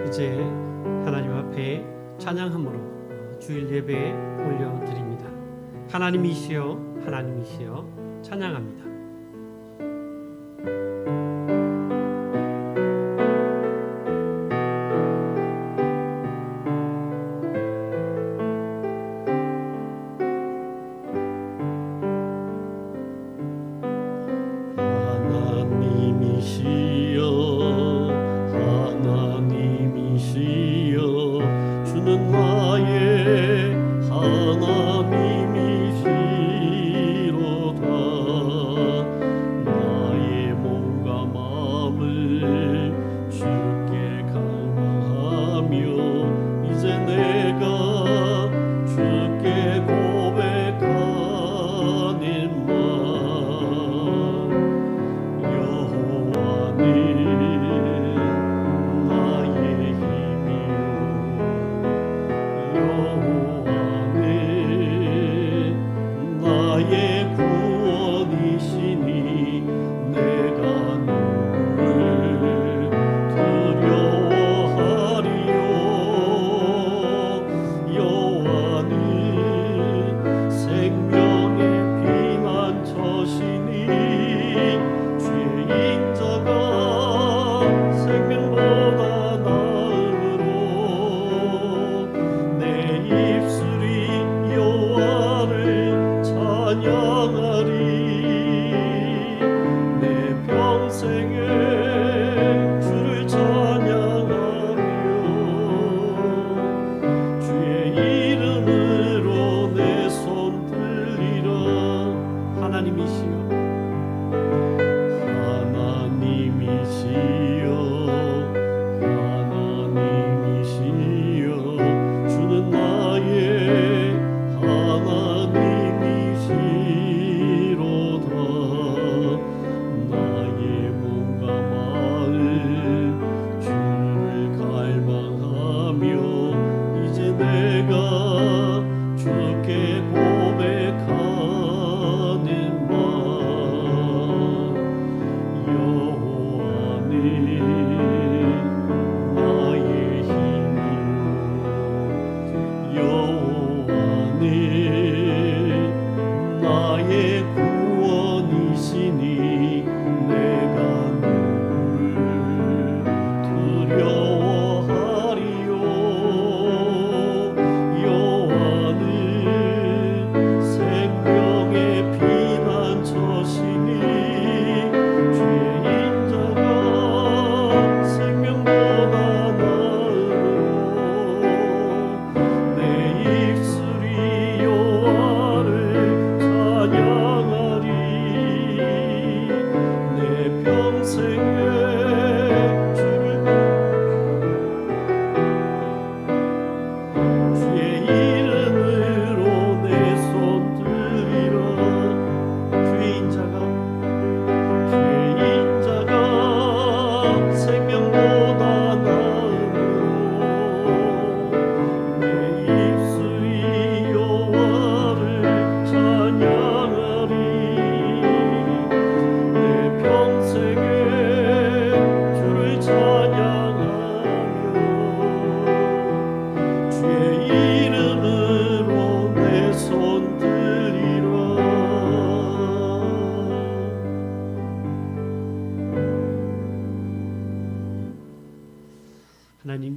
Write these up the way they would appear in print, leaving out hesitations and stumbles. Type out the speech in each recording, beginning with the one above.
이제 하나님 앞에 찬양함으로 주일 예배에 올려드립니다. 하나님이시여 하나님이시여 찬양합니다. 하나님이시여 주는 나의 하나님이시로다.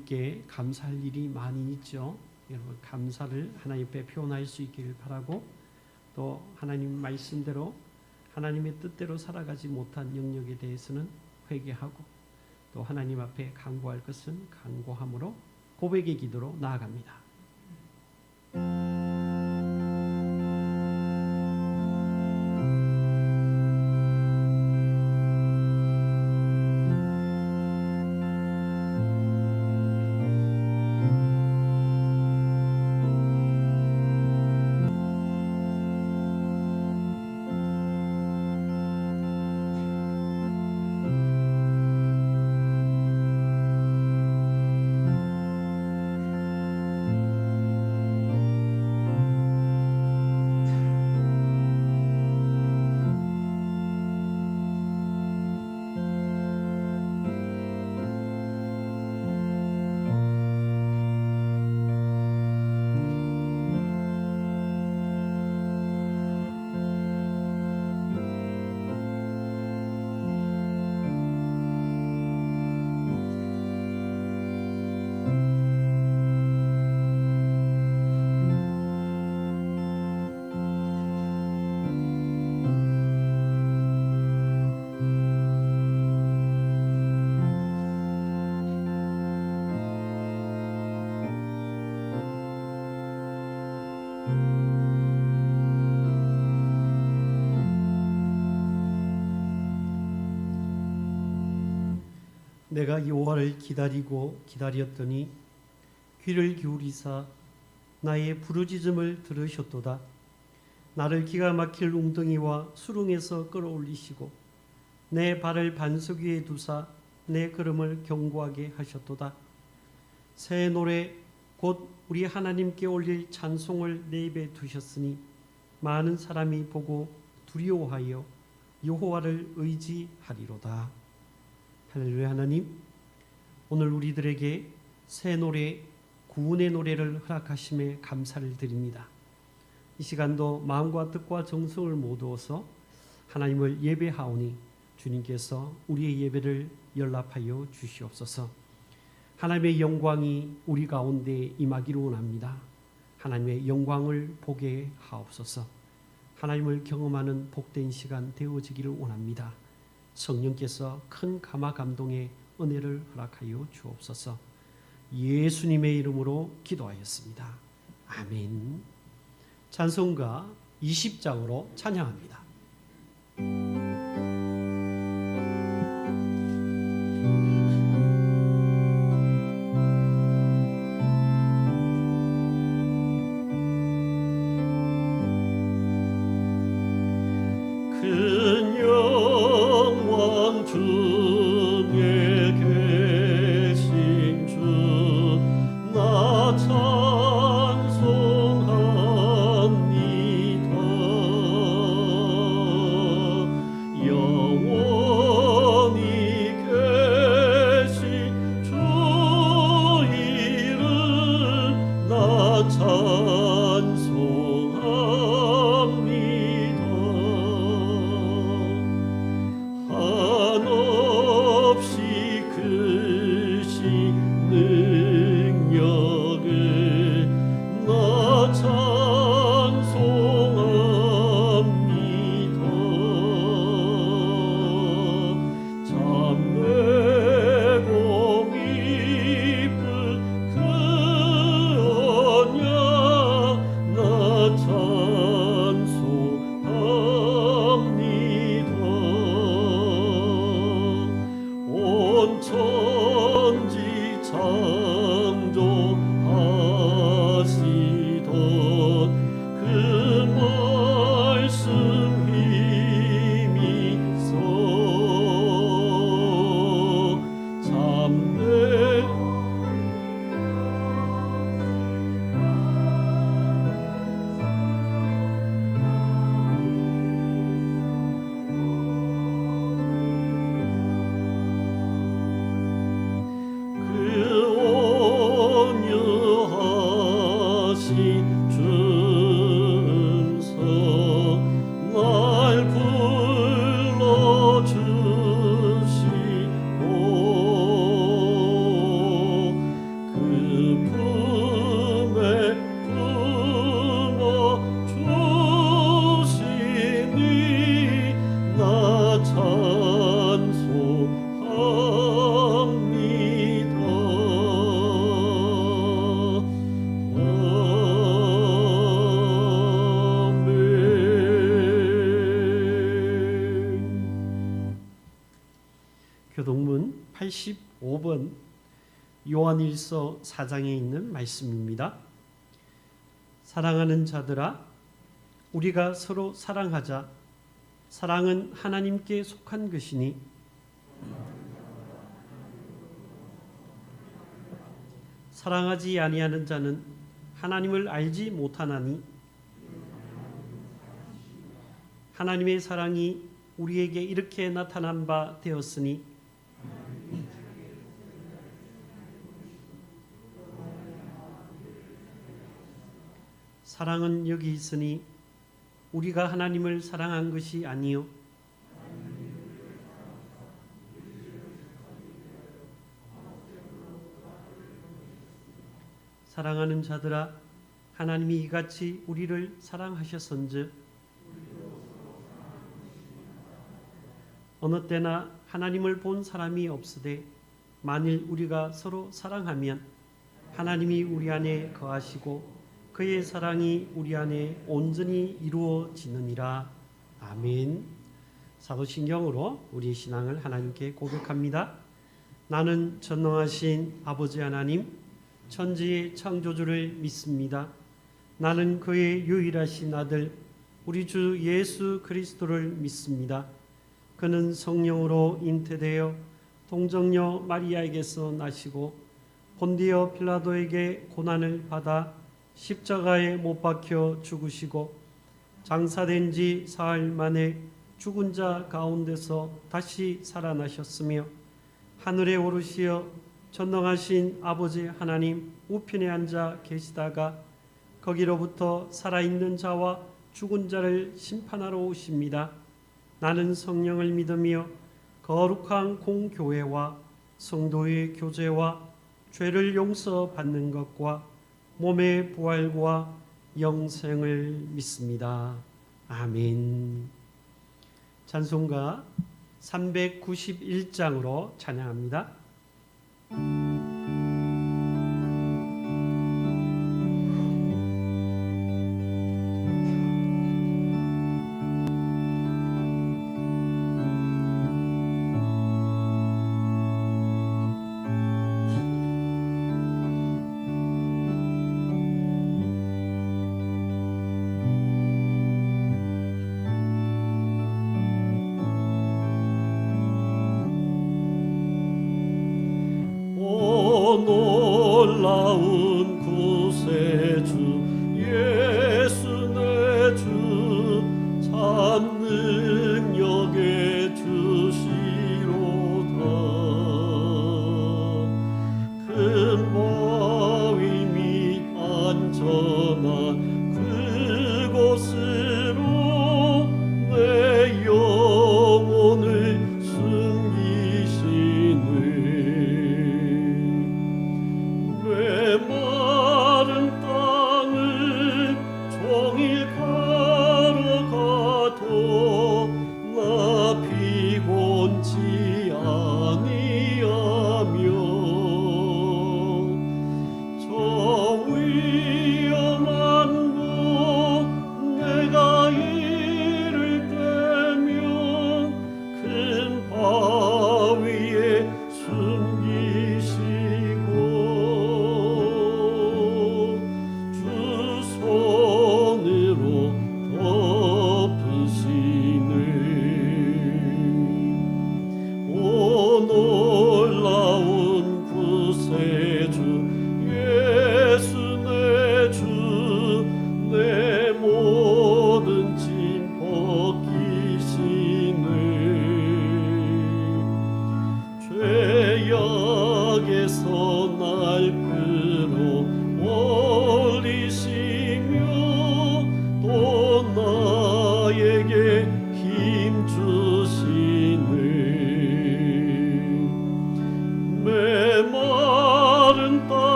하나님께 감사할 일이 많이 있죠. 여러분 감사를 하나님 앞에 표현할 수 있기를 바라고, 또 하나님 말씀대로 하나님의 뜻대로 살아가지 못한 영역에 대해서는 회개하고, 또 하나님 앞에 간구할 것은 간구함으로 고백의 기도로 나아갑니다. 내가 여호와를 기다리고 기다렸더니 귀를 기울이사 나의 부르짖음을 들으셨도다. 나를 기가 막힐 웅덩이와 수렁에서 끌어올리시고 내 발을 반석 위에 두사 내 걸음을 견고하게 하셨도다. 새 노래 곧 우리 하나님께 올릴 찬송을 내 입에 두셨으니 많은 사람이 보고 두려워하여 여호와를 의지하리로다. 할렐루야. 하나님, 오늘 우리들에게 새 노래, 구원의 노래를 허락하심에 감사를 드립니다. 이 시간도 마음과 뜻과 정성을 모두어서 하나님을 예배하오니 주님께서 우리의 예배를 연락하여 주시옵소서. 하나님의 영광이 우리 가운데 임하기를 원합니다. 하나님의 영광을 보게 하옵소서. 하나님을 경험하는 복된 시간 되어지기를 원합니다. 성령께서 큰 감화 감동의 은혜를 허락하여 주옵소서. 예수님의 이름으로 기도하였습니다. 아멘. 찬송가 20장으로 찬양합니다. 중에 계신 주 나 찬송합니다. 교동문 85번 요한일서 4장에 있는 말씀입니다. 사랑하는 자들아, 우리가 서로 사랑하자. 사랑은 하나님께 속한 것이니 사랑하지 아니하는 자는 하나님을 알지 못하나니 하나님의 사랑이 우리에게 이렇게 나타난 바 되었으니 사랑은 여기 있으니 우리가 하나님을 사랑한 것이 아니요 사랑하는 자들아, 하나님이 이같이 우리를 사랑하셨은즉 어느 때나 하나님을 본 사람이 없으되 만일 우리가 서로 사랑하면 하나님이 우리 안에 거하시고 그의 사랑이 우리 안에 온전히 이루어지느니라. 아멘. 사도신경으로 우리 신앙을 하나님께 고백합니다. 나는 전능하신 아버지 하나님, 천지의 창조주를 믿습니다. 나는 그의 유일하신 아들 우리 주 예수 그리스도를 믿습니다. 그는 성령으로 잉태되어 동정녀 마리아에게서 나시고 본디오 빌라도에게 고난을 받아 십자가에 못 박혀 죽으시고 장사된 지 사흘 만에 죽은 자 가운데서 다시 살아나셨으며 하늘에 오르시어 전능하신 아버지 하나님 우편에 앉아 계시다가 거기로부터 살아있는 자와 죽은 자를 심판하러 오십니다. 나는 성령을 믿으며 거룩한 공교회와 성도의 교제와 죄를 용서받는 것과 몸의 부활과 영생을 믿습니다. 아멘. 찬송가 391장으로 찬양합니다. 오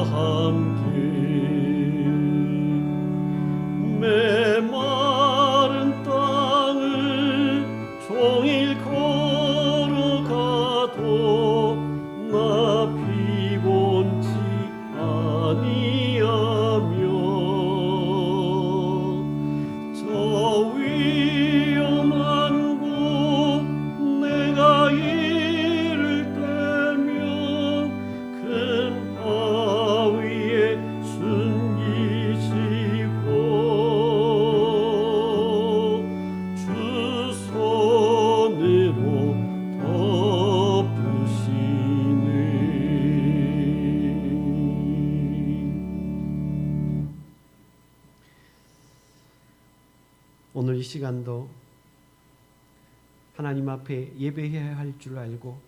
함께 메마른 땅을 종일 걸어가도 나 피곤치 아니하며 저 위험한 곳 내가 이를 때면 큰 바위에 숨기시고 주 손으로 덮으시네. 오늘 이 시간도 하나님 앞에 예배해야 할 줄 알고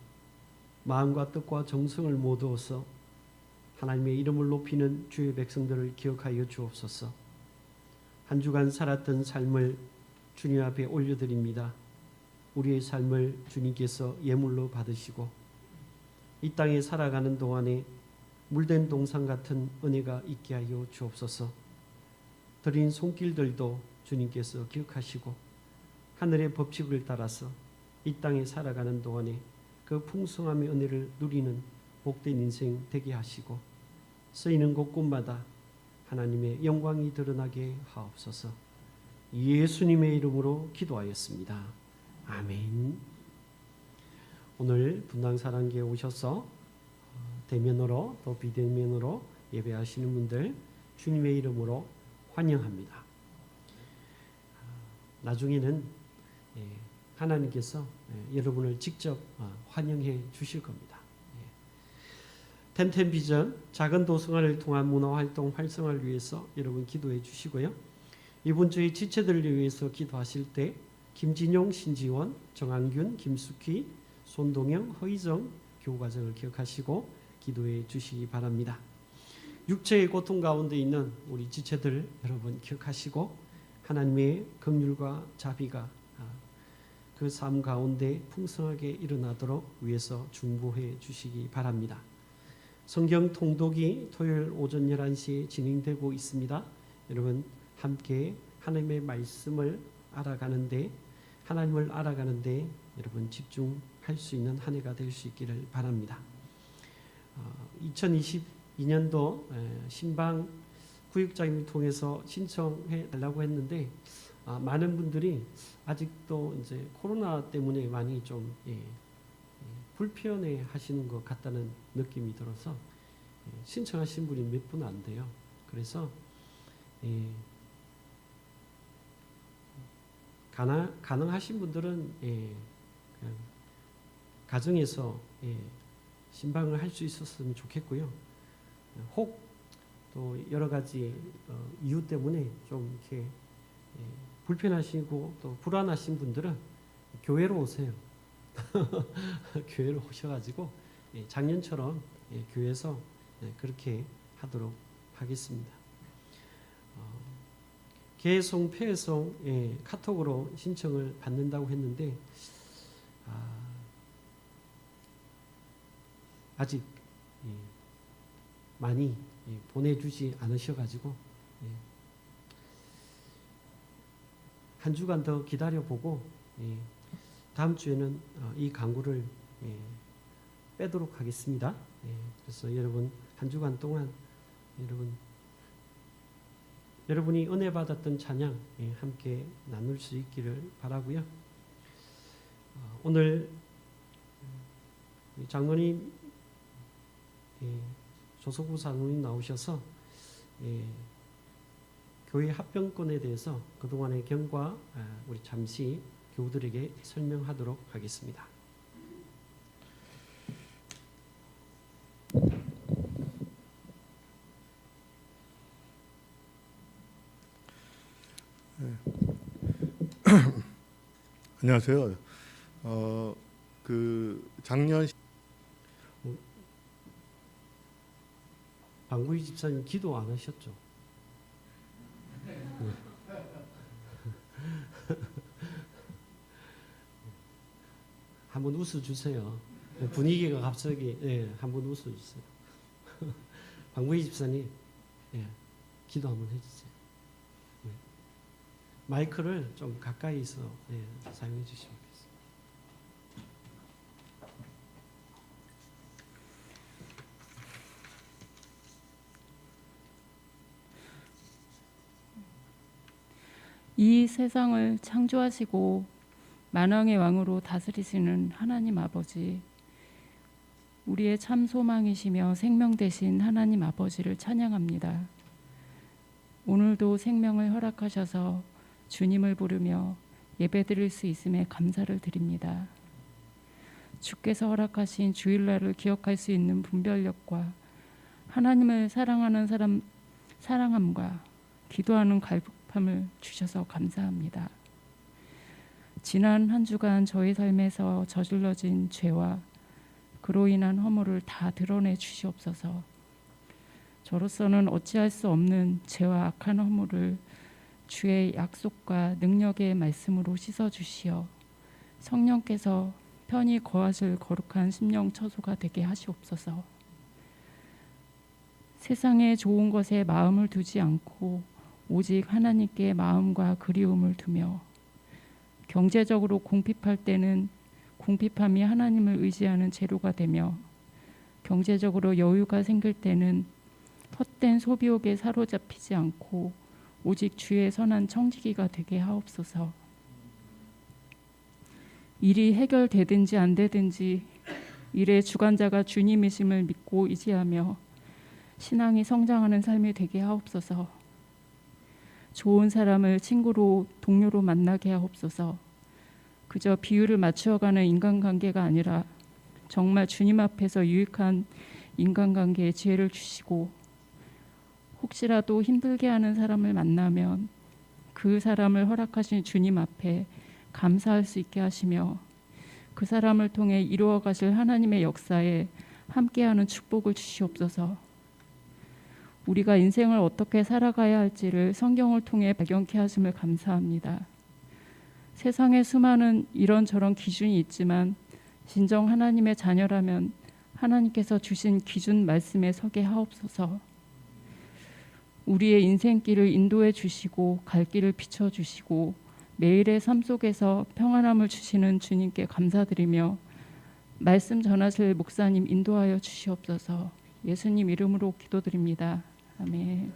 마음과 뜻과 정성을 모두어서 하나님의 이름을 높이는 주의 백성들을 기억하여 주옵소서. 한 주간 살았던 삶을 주님 앞에 올려드립니다. 우리의 삶을 주님께서 예물로 받으시고 이 땅에 살아가는 동안에 물된 동상 같은 은혜가 있게 하여 주옵소서. 드린 손길들도 주님께서 기억하시고 하늘의 법칙을 따라서 이 땅에 살아가는 동안에 그 풍성함의 은혜를 누리는 복된 인생 되게 하시고 쓰이는 곳곳마다 하나님의 영광이 드러나게 하옵소서. 예수님의 이름으로 기도하였습니다. 아멘. 오늘 분당사랑교회 오셔서 대면으로 또 비대면으로 예배하시는 분들 주님의 이름으로 환영합니다. 나중에는 하나님께서 여러분을 직접 환영해 주실 겁니다. 텐텐비전 작은 도서관을 통한 문화활동 활성화를 위해서 여러분 기도해 주시고요. 이번 주에 지체들을 위해서 기도하실 때 김진용, 신지원, 정한균, 김숙희, 손동영, 허희정 교우가정을 기억하시고 기도해 주시기 바랍니다. 육체의 고통 가운데 있는 우리 지체들 여러분 기억하시고 하나님의 긍휼과 자비가 그 삶 가운데 풍성하게 일어나도록 위해서 중보해 주시기 바랍니다. 성경 통독이 토요일 오전 11시에 진행되고 있습니다. 여러분 함께 하나님의 말씀을 알아가는데 하나님을 알아가는데 여러분 집중할 수 있는 한 해가 될 수 있기를 바랍니다. 2022년도 신방 구역장님을 통해서 신청해 달라고 했는데 많은 분들이 아직도 이제 코로나 때문에 많이 좀 불편해 하시는 것 같다는 느낌이 들어서 신청하신 분이 몇 분 안 돼요. 그래서 가능하신 분들은 그냥 가정에서 신방을 할 수 있었으면 좋겠고요. 혹 또 여러 가지 이유 때문에 좀 이렇게 불편하시고 또 불안하신 분들은 교회로 오세요. 교회로 오셔가지고 작년처럼 교회에서 그렇게 하도록 하겠습니다. 개송, 폐송 카톡으로 신청을 받는다고 했는데 아직 많이 보내주지 않으셔가지고 한 주간 더 기다려보고 다음 주에는 이 광고를 빼도록 하겠습니다. 그래서 여러분 한 주간 동안 여러분이 은혜 받았던 찬양 함께 나눌 수 있기를 바라고요. 오늘 장로님 조석구 장로님 나오셔서 교회 합병권에 대해서 그동안의 경과 우리 잠시 교우들에게 설명하도록 하겠습니다. 안녕하세요. 작년 방구희 집사님 기도 안 하셨죠? 한번 웃어주세요. 분위기가 갑자기 한번 웃어주세요. 방구희 집사님, 예, 기도 한번 해주세요. 네. 마이크를 좀 가까이서 사용해 주시면 좋겠습니다. 이 세상을 창조하시고 만왕의 왕으로 다스리시는 하나님 아버지, 우리의 참 소망이시며 생명 되신 하나님 아버지를 찬양합니다. 오늘도 생명을 허락하셔서 주님을 부르며 예배드릴 수 있음에 감사를 드립니다. 주께서 허락하신 주일날을 기억할 수 있는 분별력과 하나님을 사랑하는 사랑함과 기도하는 갈급함을 주셔서 감사합니다. 지난 한 주간 저희 삶에서 저질러진 죄와 그로 인한 허물을 다 드러내 주시옵소서. 저로서는 어찌할 수 없는 죄와 악한 허물을 주의 약속과 능력의 말씀으로 씻어 주시어 성령께서 편히 거하실 거룩한 심령 처소가 되게 하시옵소서. 세상의 좋은 것에 마음을 두지 않고 오직 하나님께 마음과 그리움을 두며 경제적으로 궁핍할 때는 궁핍함이 하나님을 의지하는 재료가 되며 경제적으로 여유가 생길 때는 헛된 소비욕에 사로잡히지 않고 오직 주의 선한 청지기가 되게 하옵소서. 일이 해결되든지 안 되든지 일의 주관자가 주님이심을 믿고 의지하며 신앙이 성장하는 삶이 되게 하옵소서. 좋은 사람을 친구로 동료로 만나게 하옵소서. 그저 비율을 맞추어가는 인간관계가 아니라 정말 주님 앞에서 유익한 인간관계에 지혜를 주시고 혹시라도 힘들게 하는 사람을 만나면 그 사람을 허락하신 주님 앞에 감사할 수 있게 하시며 그 사람을 통해 이루어 가실 하나님의 역사에 함께하는 축복을 주시옵소서. 우리가 인생을 어떻게 살아가야 할지를 성경을 통해 발견케 하심을 감사합니다. 세상에 수많은 이런저런 기준이 있지만 진정 하나님의 자녀라면 하나님께서 주신 기준 말씀에 서게 하옵소서. 우리의 인생길을 인도해 주시고 갈 길을 비춰 주시고 매일의 삶 속에서 평안함을 주시는 주님께 감사드리며 말씀 전하실 목사님 인도하여 주시옵소서. 예수님 이름으로 기도드립니다. 아멘.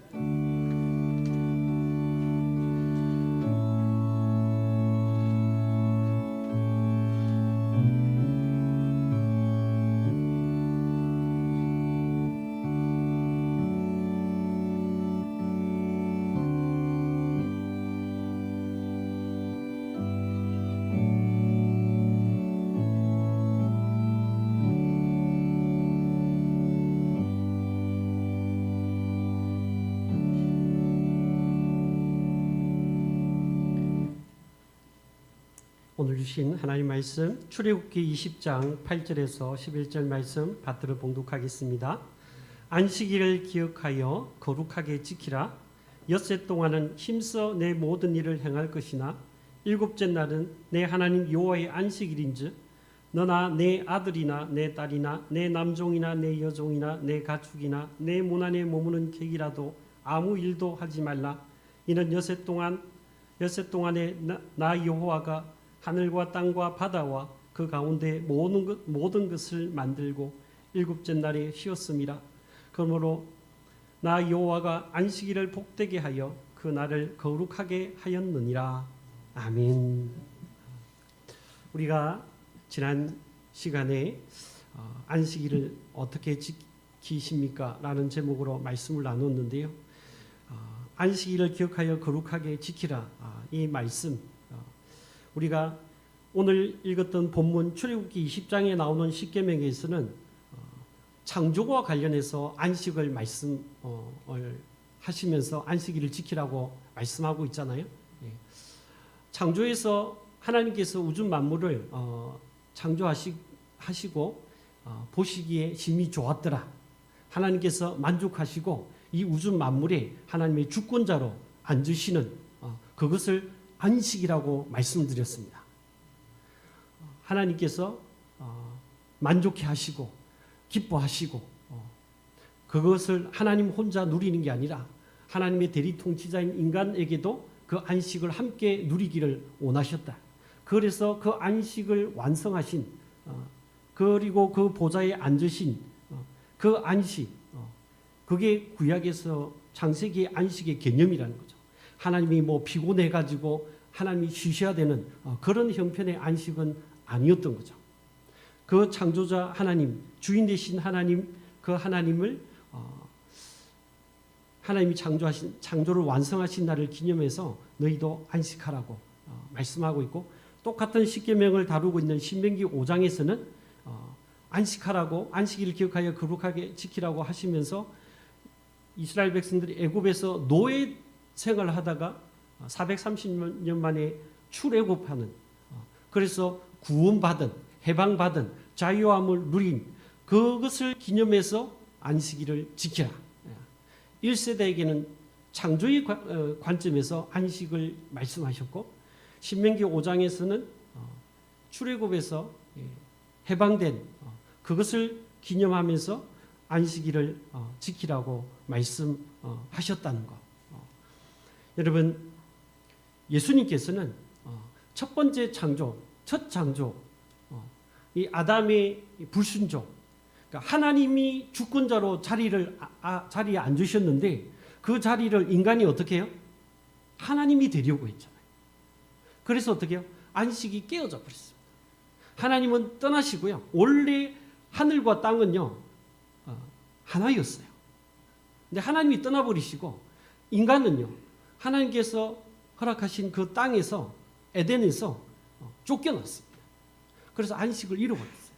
오늘 주신 하나님 말씀 출애굽기 20장 8절에서 11절 말씀 받들어 봉독하겠습니다. 안식일을 기억하여 거룩하게 지키라. 엿새 동안은 힘써 내 모든 일을 행할 것이나 일곱째 날은 내 하나님 여호와의 안식일인즉 너나 내 아들이나 내 딸이나 내 남종이나 내 여종이나 내 가축이나 내 문 안에 머무는 객이라도 아무 일도 하지 말라. 이는 엿새 동안에 나 여호와가 하늘과 땅과 바다와 그 가운데 모든 것을 만들고 일곱째 날에 쉬었음이라. 그러므로 나 여호와가 안식일을 복되게 하여 그 날을 거룩하게 하였느니라. 아멘. 우리가 지난 시간에 안식일을 어떻게 지키십니까? 라는 제목으로 말씀을 나눴는데요. 안식일을 기억하여 거룩하게 지키라. 이 말씀 우리가 오늘 읽었던 본문 출애굽기 20장에 나오는 십계명에서는 창조와 관련해서 안식을 말씀을 하시면서 안식일을 지키라고 말씀하고 있잖아요. 창조에서 하나님께서 우주 만물을 창조하시고 보시기에 심히 좋았더라. 하나님께서 만족하시고 이 우주 만물에 하나님의 주권자로 앉으시는 그것을 안식이라고 말씀드렸습니다. 하나님께서 만족해 하시고 기뻐하시고 그것을 하나님 혼자 누리는 게 아니라 하나님의 대리 통치자인 인간에게도 그 안식을 함께 누리기를 원하셨다. 그래서 그 안식을 완성하신 그리고 그 보좌에 앉으신 그 안식, 그게 구약에서 창세기의 안식의 개념이라는 거죠. 하나님이 뭐 피곤해가지고 하나님이 쉬셔야 되는 그런 형편의 안식은 아니었던 거죠. 그 창조자 하나님, 주인 되신 하나님, 그 하나님을 하나님이 창조를 완성하신 날을 기념해서 너희도 안식하라고 말씀하고 있고, 똑같은 십계명을 다루고 있는 신명기 5장에서는 안식하라고, 안식일을 기억하여 거룩하게 지키라고 하시면서 이스라엘 백성들이 애굽에서 노예 생활을 하다가 430년 만에 출애굽하는, 그래서 구원받은, 해방받은, 자유함을 누린 그것을 기념해서 안식일을 지키라. 1세대에게는 창조의 관점에서 안식을 말씀하셨고, 신명기 5장에서는 출애굽에서 해방된 그것을 기념하면서 안식일을 지키라고 말씀하셨다는 것. 여러분, 예수님께서는 첫 번째 창조, 첫 창조, 이 아담의 불순종, 그러니까 하나님이 주권자로 자리에 앉으셨는데 그 자리를 인간이 어떻게 해요? 하나님이 되려고 했잖아요. 그래서 어떻게 해요? 안식이 깨어져 버렸습니다. 하나님은 떠나시고요. 원래 하늘과 땅은요 하나였어요. 근데 하나님이 떠나버리시고 인간은요 하나님께서 허락하신 그 땅에서, 에덴에서 쫓겨났습니다. 그래서 안식을 잃어버렸어요.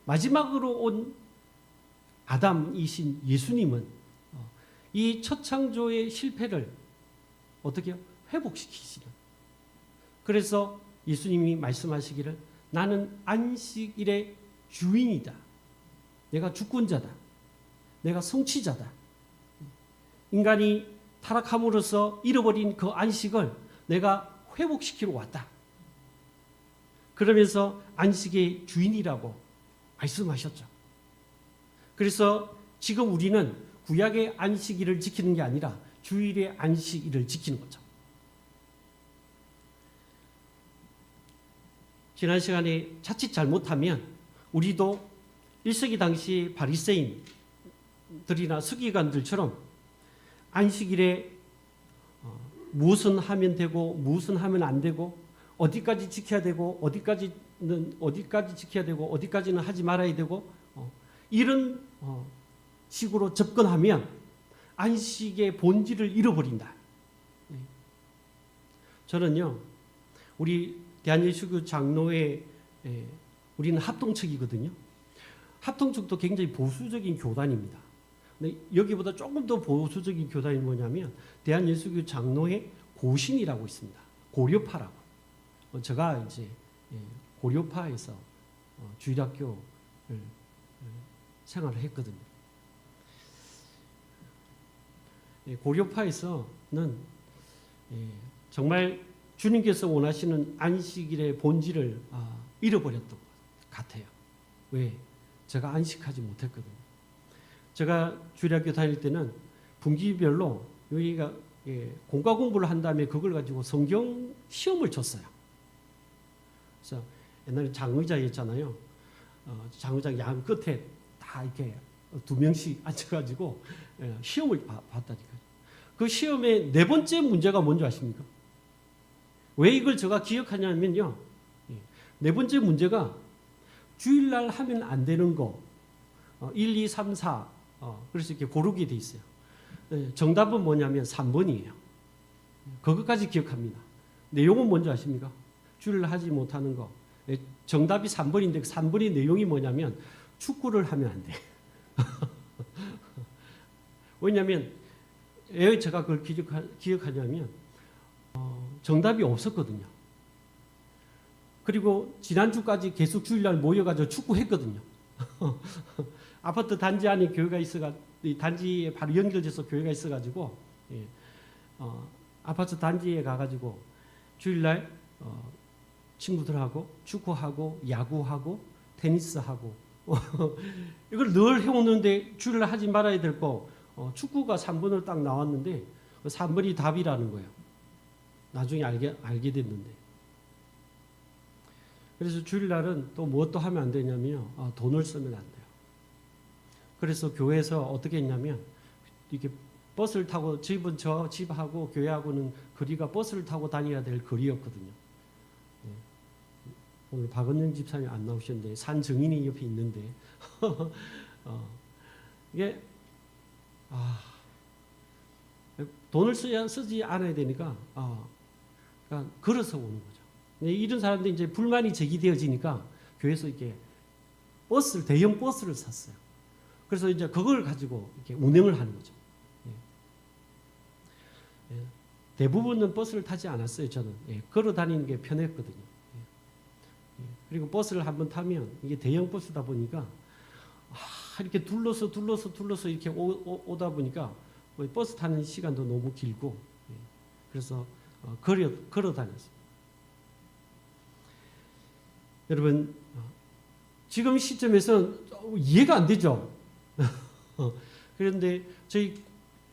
마지막으로 온 아담이신 예수님은 이 첫 창조의 실패를 어떻게 해요? 회복시키시는. 그래서 예수님이 말씀하시기를 나는 안식일의 주인이다. 내가 주권자다. 내가 성취자다. 인간이 타락함으로써 잃어버린 그 안식을 내가 회복시키러 왔다. 그러면서 안식의 주인이라고 말씀하셨죠. 그래서 지금 우리는 구약의 안식일을 지키는 게 아니라 주일의 안식일을 지키는 거죠. 지난 시간에 자칫 잘못하면 우리도 1세기 당시 바리새인들이나 서기관들처럼 안식일에 무엇은 하면 되고 무엇은 하면 안 되고, 어디까지 지켜야 되고 어디까지는 지켜야 되고 어디까지는 하지 말아야 되고, 이런 식으로 접근하면 안식의 본질을 잃어버린다. 저는요, 우리 대한예수교 장로회, 우리는 합동측이거든요. 합동측도 굉장히 보수적인 교단입니다. 근데 여기보다 조금 더 보수적인 교단이 뭐냐면 대한예수교 장로회 고신이라고 있습니다. 고려파라고. 제가 이제 고려파에서 주일학교를 생활을 했거든요. 고려파에서는 정말 주님께서 원하시는 안식일의 본질을 잃어버렸던 것 같아요. 왜? 제가 안식하지 못했거든요. 제가 주일학교 다닐 때는 분기별로 여기가 공과 공부를 한 다음에 그걸 가지고 성경 시험을 쳤어요. 그래서 옛날에 장의자였잖아요. 장의자 양 끝에 다 이렇게 2명씩 앉혀가지고 시험을 봤다니까요. 그 시험의 4번째 문제가 뭔지 아십니까? 왜 이걸 제가 기억하냐면요. 4번째 문제가 주일날 하면 안 되는 거 1, 2, 3, 4 그래서 이렇게 고르게 돼 있어요. 정답은 뭐냐면 3번이에요. 그것까지 기억합니다. 내용은 뭔지 아십니까? 주일날 하지 못하는 거. 정답이 3번인데 3번의 내용이 뭐냐면 축구를 하면 안 돼. 왜냐하면 왜 제가 그걸 기억하냐면 정답이 없었거든요. 그리고 지난주까지 계속 주일날 모여가지고 축구했거든요. 아파트 단지 안에 교회가 있어가, 단지에 바로 연결돼서 교회가 있어가지고 아파트 단지에 가가지고 주일날 친구들하고 축구하고 야구하고 테니스하고 이걸 늘 해오는데 주일날 하지 말아야 될 거 축구가 3번을 딱 나왔는데 그 3번이 답이라는 거예요. 나중에 알게 됐는데. 그래서 주일날은 또 무엇도 하면 안 되냐면요. 돈을 쓰면 안 돼요. 그래서 교회에서 어떻게 했냐면 이렇게 버스를 타고 집은 저 집하고 교회하고는 거리가 버스를 타고 다녀야 될 거리였거든요. 네. 오늘 박은영 집사님 안 나오셨는데 산정인이 옆에 있는데 이게 돈을 쓰지 않아야 되니까 그러니까 걸어서 오는 거죠. 이런 사람들이 이제 불만이 제기되어지니까 교회에서 이렇게 대형 버스를 샀어요. 그래서 이제 그걸 가지고 이렇게 운행을 하는 거죠. 대부분은 버스를 타지 않았어요. 저는 걸어 다니는 게 편했거든요. 그리고 버스를 한번 타면 이게 대형 버스다 보니까 이렇게 둘러서 이렇게 오다 보니까 버스 타는 시간도 너무 길고 그래서 걸어 다녔어요. 여러분 지금 시점에서는 이해가 안 되죠. 그런데 저희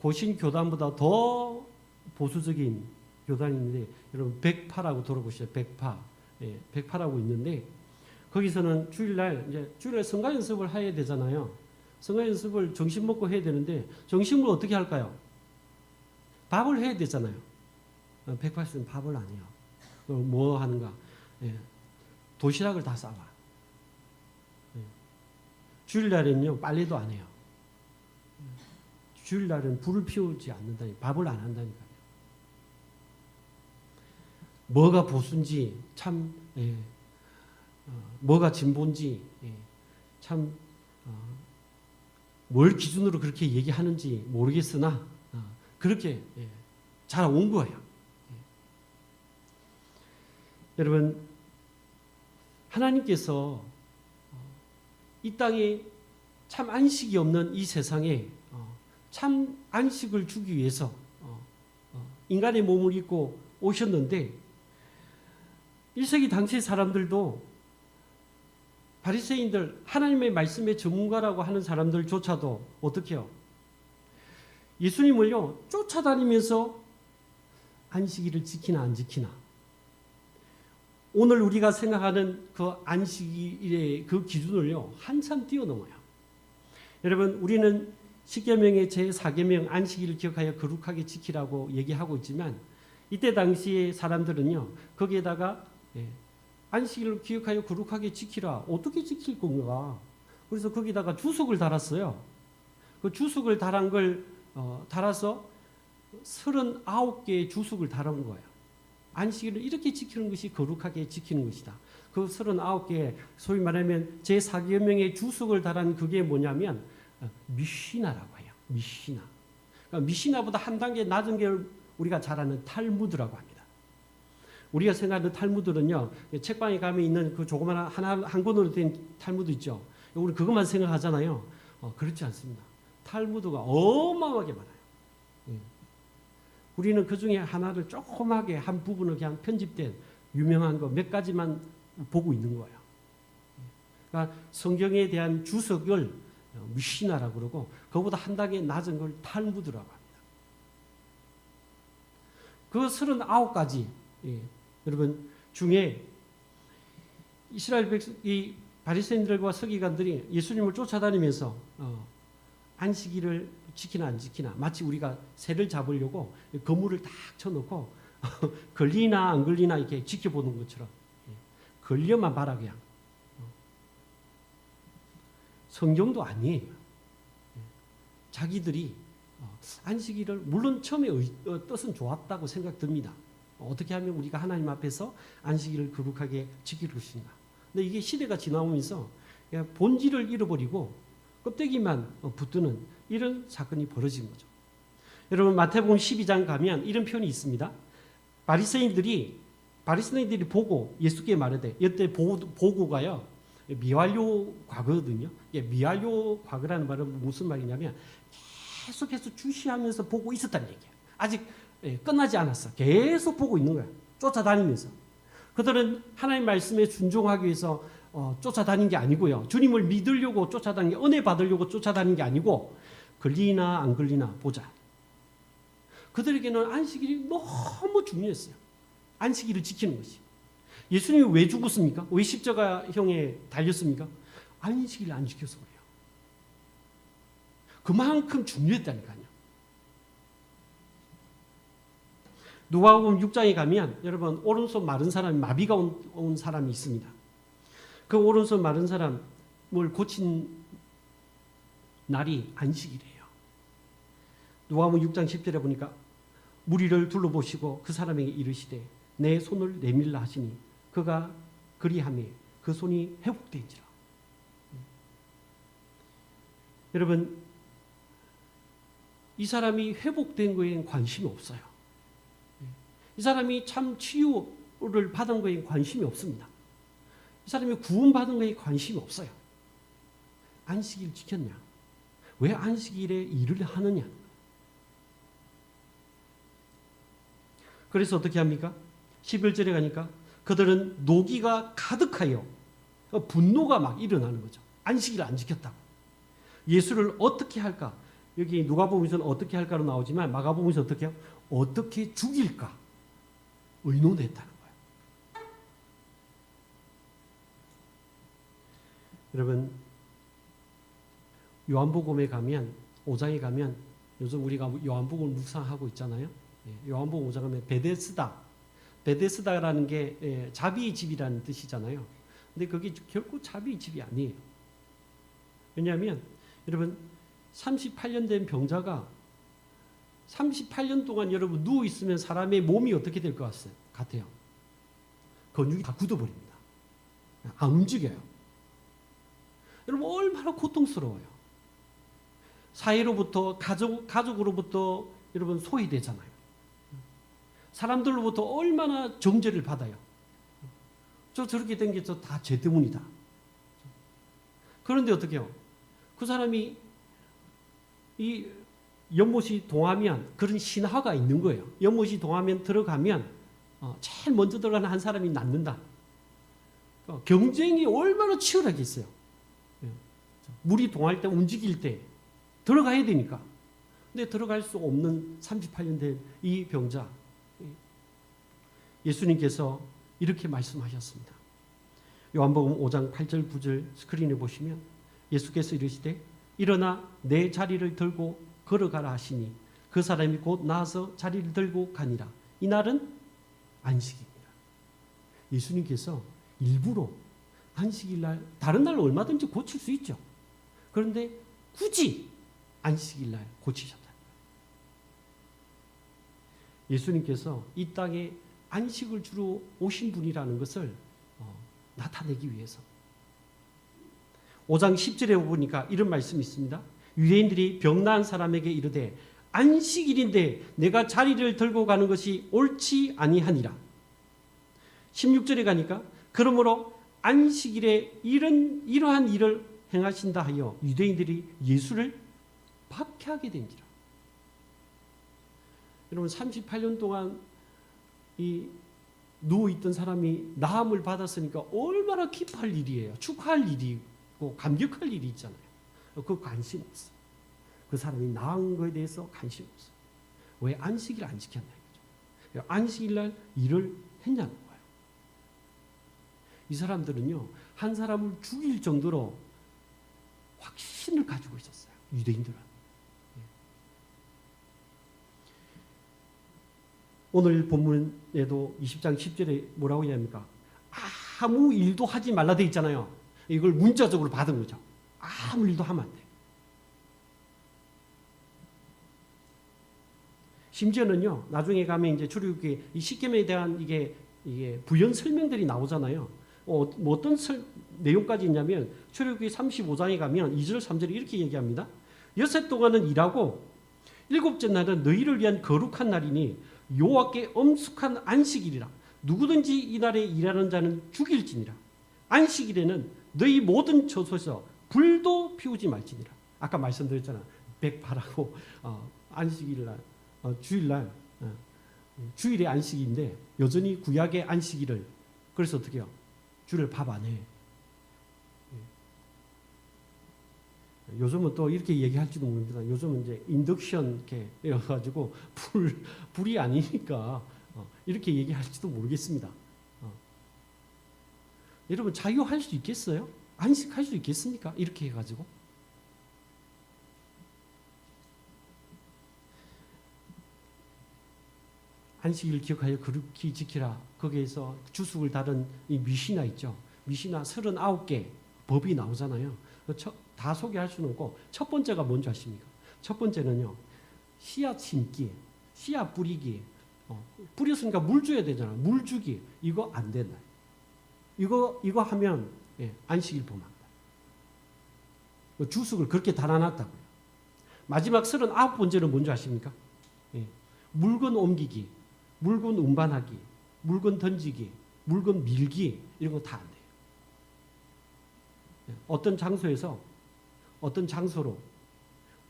고신 교단보다 더 보수적인 교단이 있는데 여러분 백파라고 들어보셨어요? 백파라고 있는데 거기서는 주일날 성가 연습을 해야 되잖아요. 성가 연습을 점심 먹고 해야 되는데 점심을 어떻게 할까요? 밥을 해야 되잖아요. 백파에서는 밥을 안 해요. 뭐 하는가? 도시락을 다 싸와. 주일날에는요 빨래도 안 해요. 주일날은 불을 피우지 않는다니 밥을 안 한다니까요. 뭐가 보수인지 참 뭐가 진보인지 참 뭘 기준으로 그렇게 얘기하는지 모르겠으나 그렇게 자라온 거예요. 여러분 하나님께서 이 땅에 참 안식이 없는 이 세상에 참 안식을 주기 위해서 인간의 몸을 입고 오셨는데 1세기 당시 사람들도 바리새인들 하나님의 말씀의 전문가라고 하는 사람들조차도 어떻게 해요? 예수님을요 쫓아다니면서 안식일을 지키나 안 지키나 오늘 우리가 생각하는 그 안식일의 그 기준을요 한참 뛰어넘어요. 여러분 우리는 십계명의 제4계명 안식일을 기억하여 거룩하게 지키라고 얘기하고 있지만 이때 당시의 사람들은요 거기에다가 안식일을 기억하여 거룩하게 지키라. 어떻게 지킬 건가? 그래서 거기다가 주석을 달았어요. 그 주석을 달은 걸 달아서 39개의 주석을 달은 거예요. 안식일을 이렇게 지키는 것이 거룩하게 지키는 것이다. 그 39개 소위 말하면 제4계명의 주석을 달은 그게 뭐냐면 미시나라고 해요. 미시나. 그러니까 미시나보다 한 단계 낮은 게 우리가 잘 아는 탈무드라고 합니다. 우리가 생각하는 탈무드는요, 책방에 가면 있는 그 조그마한 한 권으로 된 탈무드 있죠. 우리 그것만 생각하잖아요. 그렇지 않습니다. 탈무드가 어마어마하게 많아요. 우리는 그 중에 하나를 조그맣게 한 부분을 그냥 편집된 유명한 거 몇 가지만 보고 있는 거예요. 그러니까 성경에 대한 주석을 미시나라고 그러고 그거보다 한 단계 낮은 걸 탈무드라고 합니다. 그 39가지 여러분 중에 이스라엘 백성이 바리새인들과 서기관들이 예수님을 쫓아다니면서 안식일을 지키나 안 지키나 마치 우리가 새를 잡으려고 거물을 딱 쳐놓고 걸리나 안 걸리나 이렇게 지켜보는 것처럼 걸려만 봐라 그냥. 성경도 아니에요. 자기들이 안식일을 물론 처음에 뜻은 좋았다고 생각됩니다. 어떻게 하면 우리가 하나님 앞에서 안식일을 거룩하게 지킬 것인가. 근데 이게 시대가 지나오면서 본질을 잃어버리고 껍데기만 붙드는 이런 사건이 벌어진 거죠. 여러분 마태복음 12장 가면 이런 표현이 있습니다. 바리새인들이 보고 예수께 말하되 이때 보고가요 미완료 과거거든요. 미완료 과거라는 말은 무슨 말이냐면 계속해서 주시하면서 보고 있었다는 얘기예요. 아직 끝나지 않았어. 계속 보고 있는 거야. 쫓아다니면서. 그들은 하나님 말씀에 순종하기 위해서 쫓아다닌 게 아니고요. 주님을 믿으려고 쫓아다닌 게, 은혜 받으려고 쫓아다닌 게 아니고 걸리나 안 걸리나 보자. 그들에게는 안식일이 너무 중요했어요. 안식일을 지키는 것이. 예수님이 왜 죽었습니까? 왜 십자가형에 달렸습니까? 안식일을 안 지켜서 그래요. 그만큼 중요했다니까요. 누가복음 6장에 가면 여러분 오른손 마른 사람이 마비가 온 사람이 있습니다. 그 오른손 마른 사람을 고친 날이 안식일이에요. 누가복음 6장 10절에 보니까 무리를 둘러보시고 그 사람에게 이르시되 내 손을 내밀라 하시니 그가 그리하매 그 손이 회복된지라. 여러분 이 회복된 거에는 관심이 없어요. 이 사람이 참 치유를 받은 거에 관심이 없습니다. 이 사람이 구원받은 거에 관심이 없어요. 안식일 지켰냐? 왜 안식일에 일을 하느냐? 그래서 어떻게 합니까? 11절에 가니까 그들은 노기가 가득하여 분노가 막 일어나는 거죠. 안식일을 안 지켰다고. 예수를 어떻게 할까? 여기 누가복음에서는 어떻게 할까로 나오지만 마가복음에서 어떻게 해요? 어떻게 죽일까? 의논했다는 거예요. 여러분 요한복음에 가면 5장에 가면 요즘 우리가 요한복음을 묵상하고 있잖아요. 요한복음 5장 가면 베데스다라는 게 자비의 집이라는 뜻이잖아요. 근데 그게 결코 자비의 집이 아니에요. 왜냐하면 여러분 38년 된 병자가 38년 동안 여러분 누워 있으면 사람의 몸이 어떻게 될 것 같아요? 근육이 다 굳어버립니다. 안 움직여요. 여러분 얼마나 고통스러워요. 사회로부터 가족으로부터 여러분 소외되잖아요. 사람들로부터 얼마나 정죄를 받아요. 저렇게 된 게 다 죄 때문이다. 그런데 어떻게 해요? 그 사람이 이 연못이 동하면 그런 신화가 있는 거예요. 연못이 동하면 들어가면 제일 먼저 들어가는 한 사람이 낫는다. 경쟁이 얼마나 치열하겠어요. 물이 동할 때 움직일 때 들어가야 되니까. 근데 들어갈 수 없는 38년 된 이 병자. 예수님께서 이렇게 말씀하셨습니다. 요한복음 5장 8절 9절 스크린에 보시면 예수께서 이르시되 일어나 내 자리를 들고 걸어가라 하시니 그 사람이 곧 나아서 자리를 들고 가니라. 이날은 안식입니다. 예수님께서 일부러 안식일 날, 다른 날 얼마든지 고칠 수 있죠. 그런데 굳이 안식일 날 고치셨다. 예수님께서 이 땅에 안식을 주러 오신 분이라는 것을 나타내기 위해서. 5장 10절에 보니까 이런 말씀이 있습니다. 유대인들이 병나은 사람에게 이르되 안식일인데 내가 자리를 들고 가는 것이 옳지 아니하니라. 16절에 가니까 그러므로 안식일에 이러한 일을 행하신다 하여 유대인들이 예수를 박해하게 된지라. 여러분 38년 동안 이 누워있던 사람이 나음을 받았으니까 얼마나 기뻐할 일이에요. 축하할 일이고 감격할 일이 있잖아요. 그 관심 없어. 그 사람이 나은 거에 대해서 관심 없어. 왜 안식일 안 지켰냐 이거죠. 안식일 날 일을 했냐는 거예요. 이 사람들은요 한 사람을 죽일 정도로 확신을 가지고 있었어요. 유대인들은. 오늘 본문에도 20장 10절에 뭐라고 얘기합니까? 아무 일도 하지 말라 돼 있잖아요. 이걸 문자적으로 받은 거죠. 아무 일도 하면 안 돼. 심지어는요, 나중에 가면 이제 출애굽기 이 십계명에 대한 이게 부연 설명들이 나오잖아요. 뭐 어떤 내용까지 있냐면 출애굽기 35장에 가면 2절 3절에 이렇게 얘기합니다. 여섯 동안은 일하고 일곱째 날은 너희를 위한 거룩한 날이니 여호와께 엄숙한 안식일이라. 누구든지 이날에 일하는 자는 죽일지니라. 안식일에는 너희 모든 처소에서 불도 피우지 말지니라. 아까 말씀드렸잖아. 백발하고 안식일날 주일날 주일의 안식인데 여전히 구약의 안식일을 그래서 어떻게 해요? 주일 밥 안 해. 요즘은 또 이렇게 얘기할지도 모릅니다. 요즘은 이제 인덕션 이렇게 해가지고 불이 아니니까 이렇게 얘기할지도 모르겠습니다. 여러분 자유할 수 있겠어요? 안식할 수 있겠습니까? 이렇게 해가지고. 안식일 기억하여 거룩히 지키라. 거기에서 주숙을 다룬 이 미시나 있죠. 미시나 39개 법이 나오잖아요. 다 소개할 수는 없고 첫 번째가 뭔지 아십니까? 첫 번째는요. 씨앗 심기, 씨앗 뿌리기. 뿌렸으니까 물 줘야 되잖아. 물 주기. 이거 안 된다. 이거 하면 안식일 범한다. 주숙을 그렇게 달아놨다고요. 마지막 39번째는 뭔지 아십니까? 물건 옮기기, 물건 운반하기, 물건 던지기, 물건 밀기 이런 거 다 안 돼요. 어떤 장소에서 어떤 장소로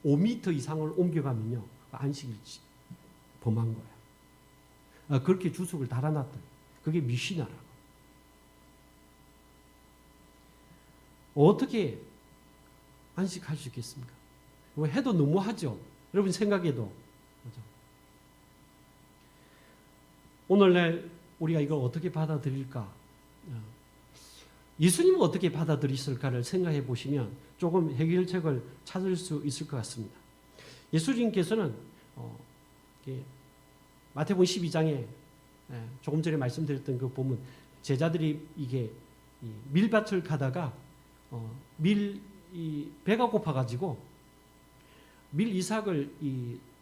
5m 이상을 옮겨가면요 안식일 범한 거야. 그렇게 주석을 달아놨더니 그게 미시나라고. 어떻게 안식할 수 있겠습니까? 해도 너무하죠. 여러분 생각해도. 그렇죠? 오늘날 우리가 이걸 어떻게 받아들일까? 예수님은 어떻게 받아들였을까를 생각해 보시면 조금 해결책을 찾을 수 있을 것 같습니다. 예수님께서는 마태복음 12장에 조금 전에 말씀드렸던 그 보면 제자들이 이게 밀밭을 가다가 배가 고파가지고 밀 이삭을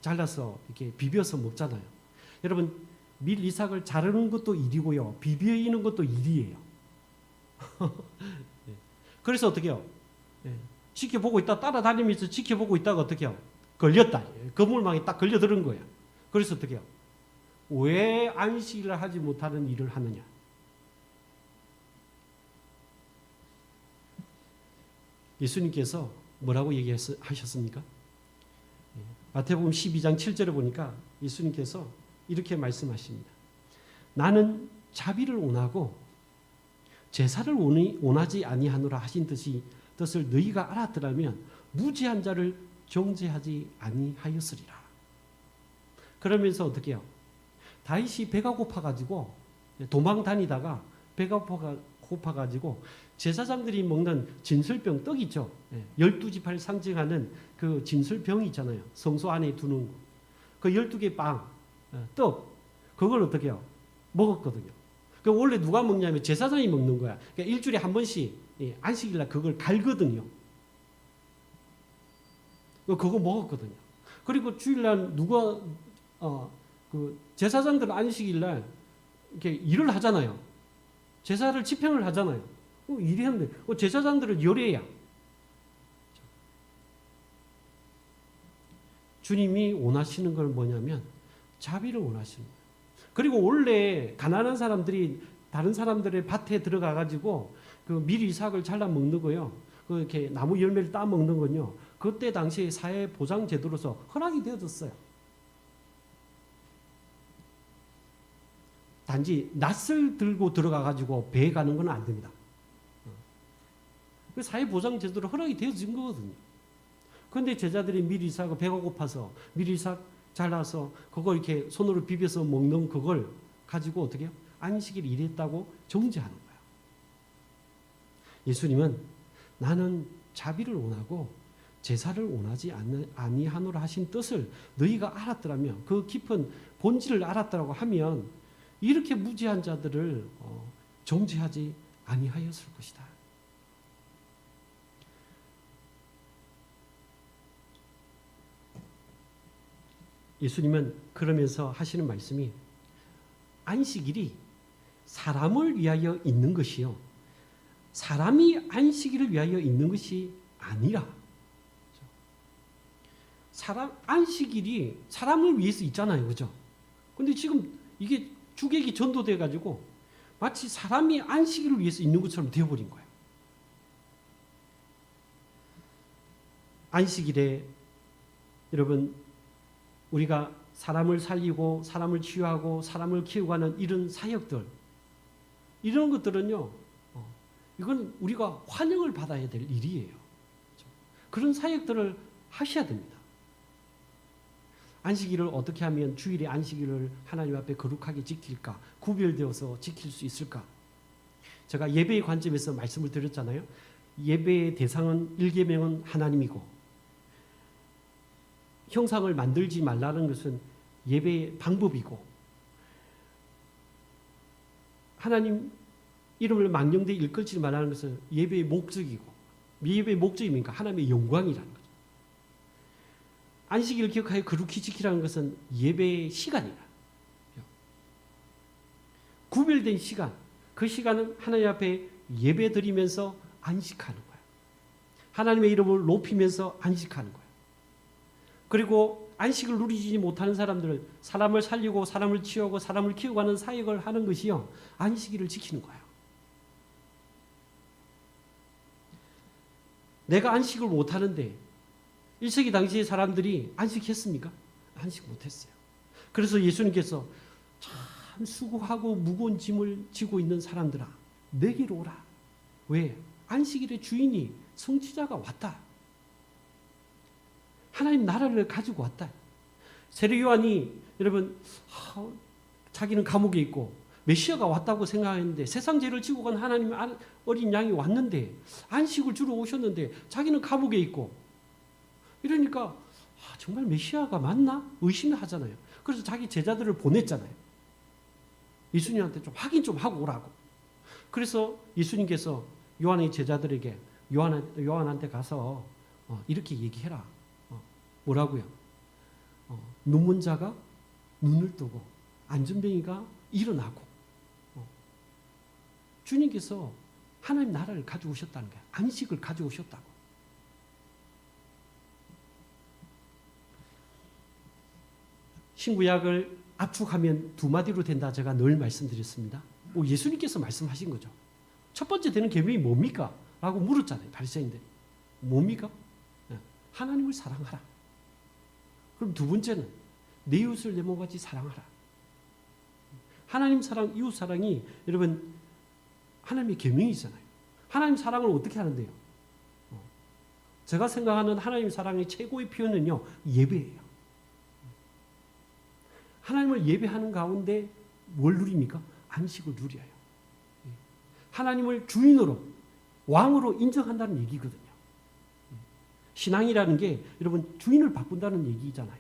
잘라서 이렇게 비벼서 먹잖아요. 여러분 밀 이삭을 자르는 것도 일이고요, 비비는 것도 일이에요. 그래서 어떻게 해요? 지켜보고 있다 따라다니면서 지켜보고 있다가 어떻게 해요? 걸렸다. 그물망에 딱 걸려들은 거야. 그래서 어떻게 해요? 왜 안식일을 하지 못하는 일을 하느냐? 예수님께서 뭐라고 얘기하셨습니까? 마태복음 12장 7절에 보니까 예수님께서 이렇게 말씀하십니다. 나는 자비를 원하고 제사를 원하지 아니하노라 하신 뜻을 너희가 알았더라면 무죄한 자를 정죄하지 아니하였으리라. 그러면서 어떻게 해요? 다윗이 배가 고파가지고 도망 다니다가 배가 고파가지고 제사장들이 먹는 진설병 떡 있죠. 12지파를 상징하는 그 진설병이 있잖아요. 성소 안에 두는 거. 그 12개 빵, 떡, 그걸 어떻게 해요? 먹었거든요. 그 원래 누가 먹냐면 제사장이 먹는 거야. 그러니까 일주일에 한 번씩 안식일날 그걸 갈거든요. 그거 먹었거든요. 그리고 주일날 누가 그 제사장들은 안식일날 이렇게 일을 하잖아요. 제사를 집행을 하잖아요. 일했는데 제사장들은 열애야. 주님이 원하시는 걸 뭐냐면 자비를 원하시는 거예요. 그리고 원래 가난한 사람들이 다른 사람들의 밭에 들어가 가지고 그 밀 이삭을 잘라 먹는 거요. 그 이렇게 나무 열매를 따 먹는 건요. 그때 당시에 사회 보장 제도로서 허락이 되어졌어요. 단지 낫을 들고 들어가 가지고 배에 가는 건 안 됩니다. 그 사회 보장 제도로 허락이 되어진 거거든요. 그런데 제자들이 밀 이삭을 배가 고파서 밀 이삭 잘라서 그걸 이렇게 손으로 비벼서 먹는 그걸 가지고 어떻게 해요? 안식일 일했다고 정죄하는 거예요. 예수님은 나는 자비를 원하고 제사를 원하지 아니하노라 하신 뜻을 너희가 알았더라면 그 깊은 본질을 알았다고 하면 이렇게 무지한 자들을 정죄하지 아니하였을 것이다. 예수님은 그러면서 하시는 말씀이 안식일이 사람을 위하여 있는 것이요 사람이 안식일을 위하여 있는 것이 아니라 안식일이 사람을 위해서 있잖아요. 그죠? 근데 지금 이게 주객이 전도돼 가지고 마치 사람이 안식일을 위해서 있는 것처럼 되어버린 거예요. 안식일에 여러분 우리가 사람을 살리고 사람을 치유하고 사람을 키우고 하는 이런 사역들 이런 것들은요 이건 우리가 환영을 받아야 될 일이에요. 그런 사역들을 하셔야 됩니다. 안식일을 어떻게 하면 주일의 안식일을 하나님 앞에 거룩하게 지킬까? 구별되어서 지킬 수 있을까? 제가 예배의 관점에서 말씀을 드렸잖아요. 예배의 대상은 1계명은 하나님이고 형상을 만들지 말라는 것은 예배의 방법이고 하나님 이름을 망령되이 일컬지 말라는 것은 예배의 목적이고 예배의 목적이 뭡니까? 하나님의 영광이라는 거죠. 안식일을 기억하여 거룩히 지키라는 것은 예배의 시간이라. 구별된 시간, 그 시간은 하나님 앞에 예배 드리면서 안식하는 거예요. 하나님의 이름을 높이면서 안식하는 거예요. 그리고 안식을 누리지 못하는 사람들은 사람을 살리고 사람을 치유하고 사람을 키워가는 사역을 하는 것이요, 안식일을 지키는 거예요. 내가 안식을 못하는데 1세기 당시의 사람들이 안식했습니까? 안식 못했어요. 그래서 예수님께서 참 수고하고 무거운 짐을 지고 있는 사람들아 내게로 오라. 왜? 안식일의 주인이 성취자가 왔다. 하나님 나라를 가지고 왔다. 세례 요한이 여러분 자기는 감옥에 있고 메시아가 왔다고 생각했는데 세상 죄를 지고 간 하나님 어린 양이 왔는데 안식을 주러 오셨는데 자기는 감옥에 있고 이러니까 정말 메시아가 맞나? 의심하잖아요. 그래서 자기 제자들을 보냈잖아요. 예수님한테 좀 확인 좀 하고 오라고. 그래서 예수님께서 요한의 제자들에게 요한한테 가서 이렇게 얘기해라. 뭐라고요? 눈먼 자가 눈을 뜨고 안전뱅이가 일어나고 주님께서 하나님 나라를 가지고 오셨다는 거예요. 안식을 가지고 오셨다고. 신구약을 압축하면 두 마디로 된다 제가 늘 말씀드렸습니다. 예수님께서 말씀하신 거죠. 첫 번째 되는 계명이 뭡니까? 라고 물었잖아요. 바리새인들이. 뭡니까? 하나님을 사랑하라. 그럼 두 번째는 내 이웃을 내 몸같이 사랑하라. 하나님 사랑, 이웃 사랑이 여러분 하나님의 계명이잖아요. 하나님 사랑을 어떻게 하는데요? 제가 생각하는 하나님 사랑의 최고의 표현은요, 예배예요. 하나님을 예배하는 가운데 뭘 누립니까? 안식을 누려요. 하나님을 주인으로, 왕으로 인정한다는 얘기거든요. 신앙이라는 게 여러분 주인을 바꾼다는 얘기잖아요.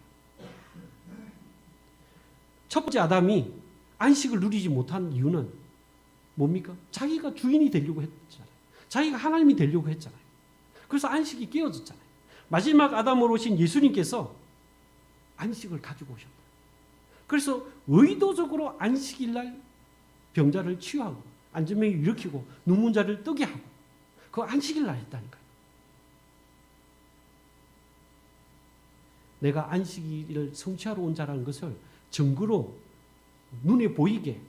첫 번째 아담이 안식을 누리지 못한 이유는 뭡니까? 자기가 주인이 되려고 했잖아요. 자기가 하나님이 되려고 했잖아요. 그래서 안식이 깨어졌잖아요. 마지막 아담으로 오신 예수님께서 안식을 가지고 오셨다. 그래서 의도적으로 안식일 날 병자를 치유하고 안전병이 일으키고 눈먼 자를 뜨게 하고 그 안식일 날 했다니까요. 내가 안식일을 성취하러 온 자라는 것을 증거로 눈에 보이게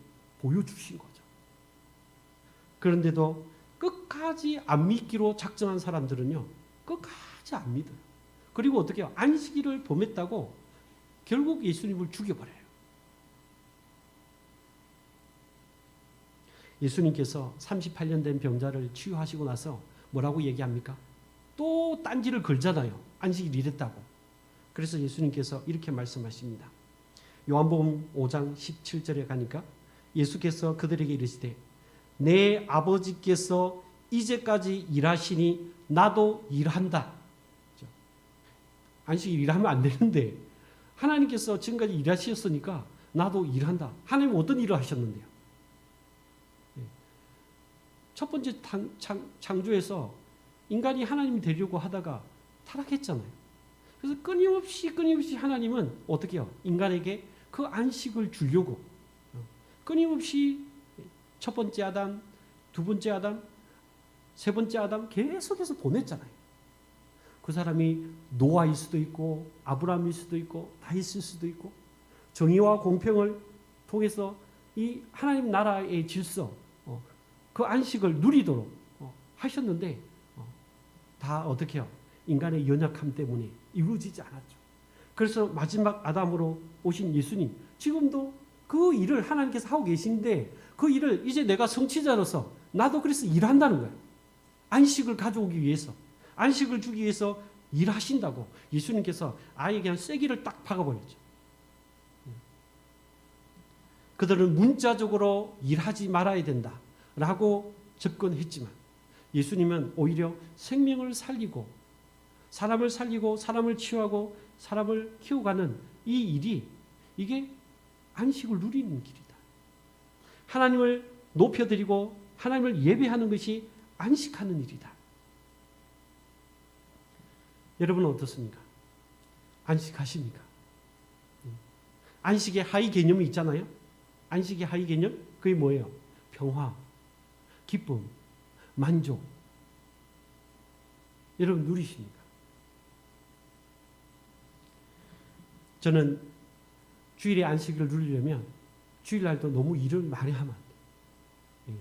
보여주신 거죠. 그런데도 끝까지 안 믿기로 작정한 사람들은요, 끝까지 안 믿어요. 그리고 어떻게 해요? 안식일을 범했다고 결국 예수님을 죽여버려요. 예수님께서 38년 된 병자를 치유하시고 나서 뭐라고 얘기합니까? 또 딴지를 걸잖아요. 안식일 이랬다고. 그래서 예수님께서 이렇게 말씀하십니다. 요한복음 5장 17절에 가니까 예수께서 그들에게 이르시되 내 아버지께서 이제까지 일하시니 나도 일한다. 안식일 일하면 안 되는데 하나님께서 지금까지 일하셨으니까 나도 일한다. 하나님은 어떤 일을 하셨는데요? 첫 번째 창조에서 인간이 하나님이 되려고 하다가 타락했잖아요. 그래서 끊임없이 하나님은 어떻게 해요? 인간에게 그 안식을 주려고 끊임없이 첫 번째 아담, 두 번째 아담, 세 번째 아담 계속해서 보냈잖아요. 그 사람이 노아일 수도 있고 아브라함일 수도 있고 다윗일 수도 있고 정의와 공평을 통해서 이 하나님 나라의 질서, 그 안식을 누리도록 하셨는데 다 어떻게 해요? 인간의 연약함 때문에 이루어지지 않았죠. 그래서 마지막 아담으로 오신 예수님, 지금도 그 일을 하나님께서 하고 계신데 그 일을 이제 내가 성취자로서 나도 그래서 일한다는 거예요. 안식을 가져오기 위해서, 안식을 주기 위해서 일하신다고 예수님께서 아예 그냥 쐐기를 딱 박아버렸죠. 그들은 문자적으로 일하지 말아야 된다라고 접근했지만 예수님은 오히려 생명을 살리고 사람을 치유하고 사람을 키워가는 이 일이 이게 안식을 누리는 길이다. 하나님을 높여드리고 하나님을 예배하는 것이 안식하는 일이다. 여러분은 어떻습니까? 안식하십니까? 안식의 하위 개념이 있잖아요. 안식의 하위 개념? 그게 뭐예요? 평화, 기쁨, 만족. 여러분 누리십니까? 저는 주일에 안식을 누리려면 주일날도 너무 일을 많이 하면 안 돼요.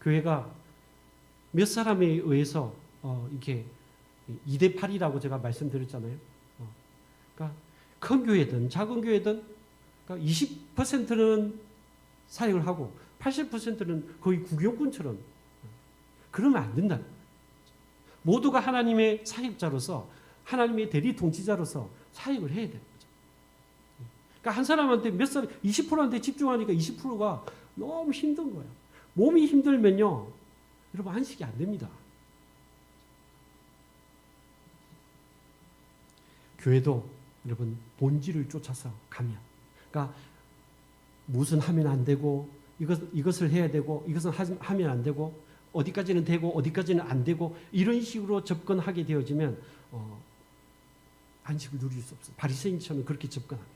교회가 몇 사람에 의해서 이렇게 2대8이라고 제가 말씀드렸잖아요. 그러니까 큰 교회든 작은 교회든 그러니까 20%는 사역을 하고 80%는 거의 구경꾼처럼 그러면 안 된다. 모두가 하나님의 사역자로서 하나님의 대리 통치자로서 사역을 해야 되는 거죠. 그러니까 한 사람한테 20%한테 집중하니까 20%가 너무 힘든 거예요. 몸이 힘들면요, 여러분 안식이 안 됩니다. 교회도 여러분 본질을 쫓아서 가면, 그러니까 무슨 하면 안 되고 이것을 해야 되고 이것은 하면 안 되고 어디까지는 되고 어디까지는 안 되고 이런 식으로 접근하게 되어지면 안식을 누릴 수 없어요. 바리새인처럼 그렇게 접근하면,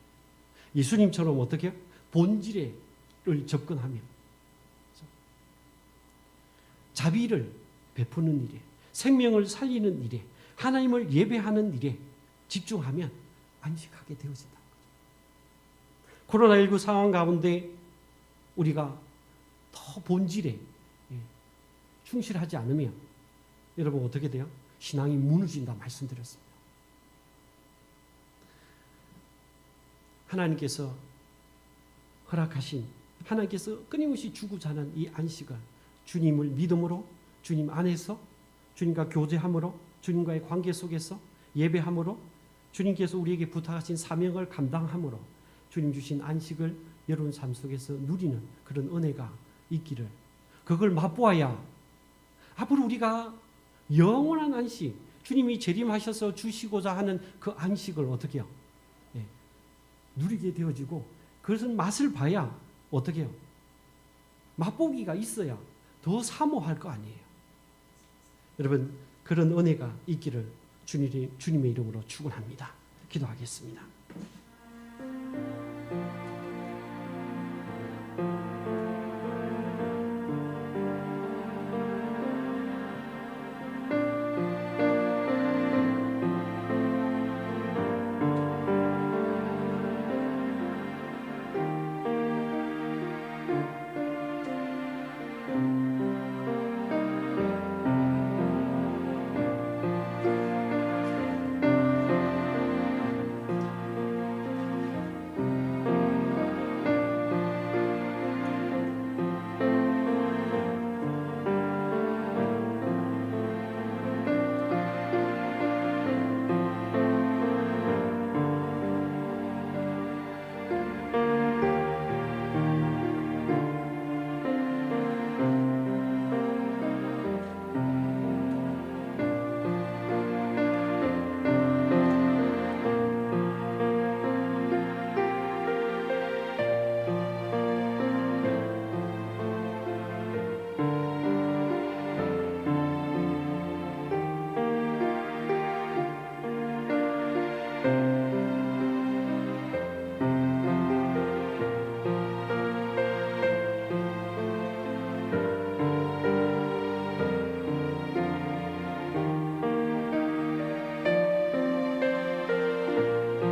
예수님처럼 어떻게 해요? 본질을 접근하면 자비를 베푸는 일에, 생명을 살리는 일에, 하나님을 예배하는 일에 집중하면 안식하게 되어진다. 코로나19 상황 가운데 우리가 더 본질에 충실하지 않으면 여러분 어떻게 돼요? 신앙이 무너진다 말씀드렸습니다. 하나님께서 허락하신, 하나님께서 끊임없이 주고자 하는 이 안식을 주님을 믿음으로, 주님 안에서, 주님과 교제함으로, 주님과의 관계 속에서 예배함으로, 주님께서 우리에게 부탁하신 사명을 감당함으로 주님 주신 안식을 여러분 삶 속에서 누리는 그런 은혜가 있기를, 그걸 맛보아야 앞으로 우리가 영원한 안식, 주님이 재림하셔서 주시고자 하는 그 안식을 어떻게 해요? 누리게 되어지고, 그것은 맛을 봐야 어떻게 해요? 맛보기가 있어야 더 사모할 거 아니에요. 여러분 그런 은혜가 있기를 주님의 이름으로 축원합니다. 기도하겠습니다.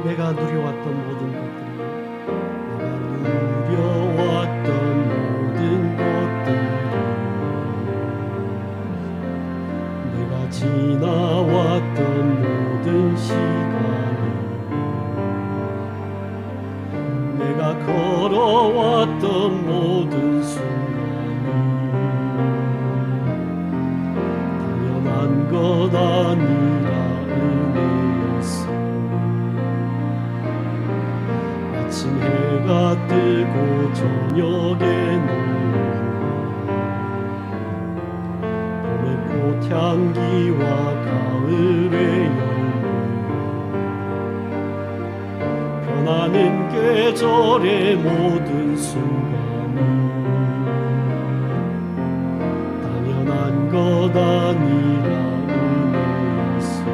내가 누려왔던 모든 것들이, 내가 누려왔던 모든 것들이, 내가 지나왔던 모든 시간이, 내가 걸어왔던 모든 순간이 당연한 것 것 아니라 은혜였소. 아침 해가 뜨고 저녁에 봄의 꽃향기와 가을의 열매, 변하는 계절의 모든 순간이 당연한 것 아니라 은혜였소.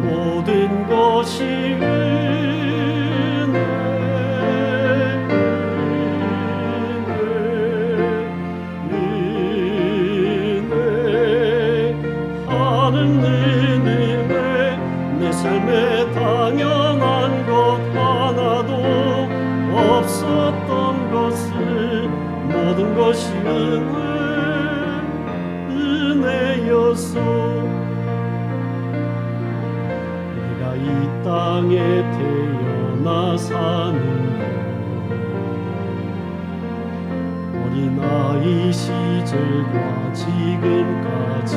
모든 것이 내 삶에 당연한 것 하나도 없었던 것을 모든 것이 은혜였소. 내가 이 땅에 태어나 사는 어린아이 시절과 지금까지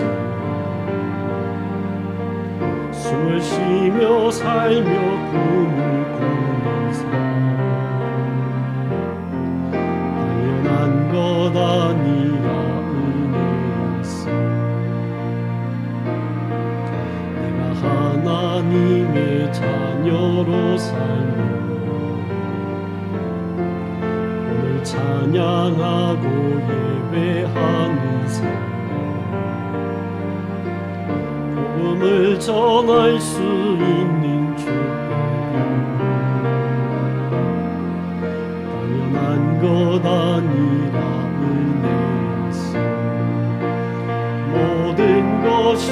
숨을 쉬며 살며 꿈을 꾸는 삶, 당연한 것 아니라 은혜였어. 내가 하나님의 자녀로 살며 오늘 찬양하고 예배하는 삶, 복음을 전할 수 있는 축복이 당연한 것 아니라 은혜였어. 모든 것이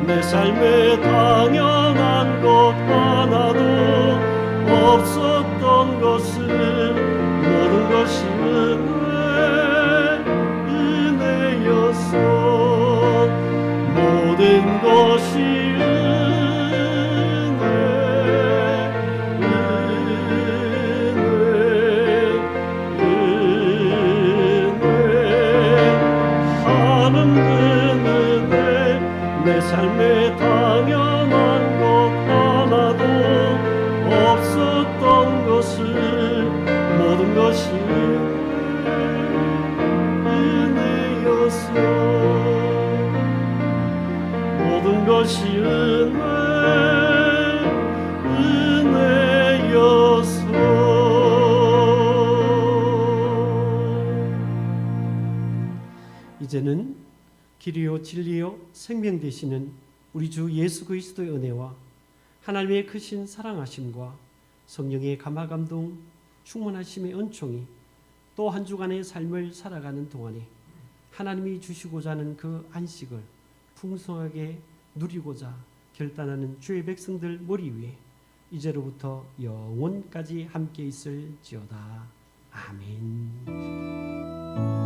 내 삶에 당연한 것 하나도 없었던 것을 모든 것이 은혜였소. 모든 것이 내 삶에 당연한 것 하나도 없었던 것을 모든 것이 은혜였어. 모든 것이 은혜였어. 이제는 길이요 진리요 생명 되시는 우리 주 예수 그리스도의 은혜와 하나님의 크신 사랑하심과 성령의 감화감동 충만하심의 은총이 또 한 주간의 삶을 살아가는 동안에 하나님이 주시고자 하는 그 안식을 풍성하게 누리고자 결단하는 주의 백성들 머리 위에 이제로부터 영원까지 함께 있을지어다. 아멘.